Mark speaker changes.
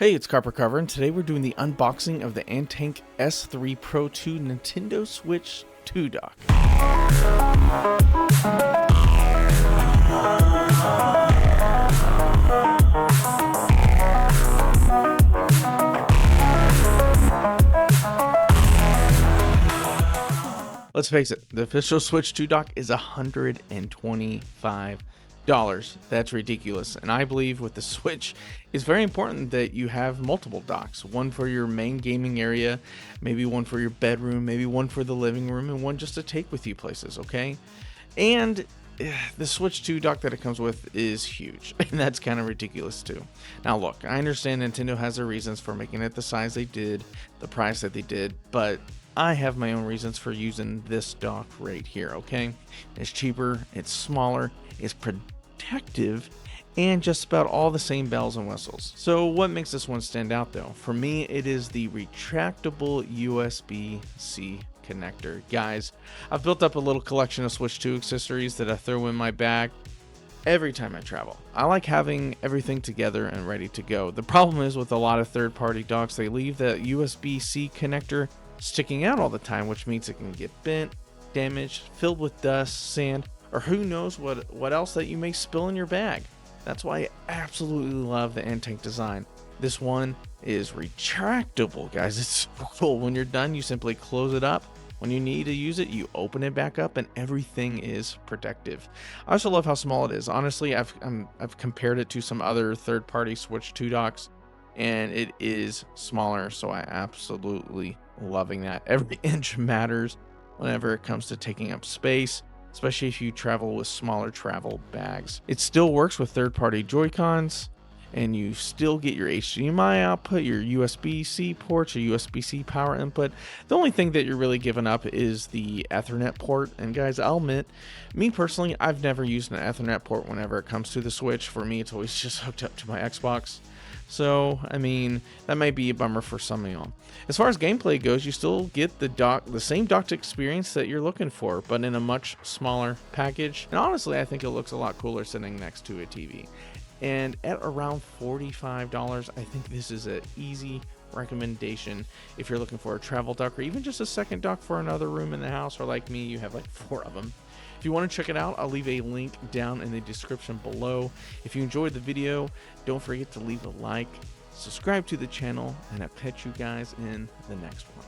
Speaker 1: Hey, it's CopperCarver, and today we're doing the unboxing of the ANTANK S3 Pro 2 Nintendo Switch 2 dock. Let's face it, the official Switch 2 dock is $125. That's ridiculous. And I believe with the Switch, it's very important that you have multiple docks. One for your main gaming area, maybe one for your bedroom, maybe one for the living room, and one just to take with you places, okay? And the Switch 2 dock that it comes with is huge, and that's kind of ridiculous too. Now look, I understand Nintendo has their reasons for making it the size they did, the price that they did, but I have my own reasons for using this dock right here, okay? It's cheaper, it's smaller, it's protective, and just about all the same bells and whistles. So what makes this one stand out though? For me, it is the retractable USB-C connector. Guys, I've built up a little collection of Switch 2 accessories that I throw in my bag every time I travel. I like having everything together and ready to go. The problem is with a lot of third-party docks, they leave the USB-C connector sticking out all the time, which means it can get bent, damaged, filled with dust, sand, or who knows what else that you may spill in your bag. That's why I absolutely love the ANTANK design. This one is retractable, guys. It's so cool. When you're done, you simply close it up. When you need to use it, you open it back up and everything is protective. I also love how small it is. Honestly, I've compared it to some other third-party Switch 2 docks, and it is smaller, so I absolutely loving that. Every inch matters whenever it comes to taking up space, especially if you travel with smaller travel bags. It still works with third-party Joy-Cons, and you still get your HDMI output, your USB-C ports, your USB-C power input. The only thing that you're really giving up is the Ethernet port. And guys, I'll admit, me personally, I've never used an Ethernet port whenever it comes to the Switch. For me, it's always just hooked up to my Xbox. So, I mean, that might be a bummer for some of y'all. As far as gameplay goes, you still get the same docked experience that you're looking for, but in a much smaller package. And honestly, I think it looks a lot cooler sitting next to a TV. And at around $45, I think this is an easy recommendation if you're looking for a travel dock or even just a second dock for another room in the house, or like me, you have like 4 of them. If you want to check it out, I'll leave a link down in the description below. If you enjoyed the video, don't forget to leave a like, subscribe to the channel, and I'll catch you guys in the next one.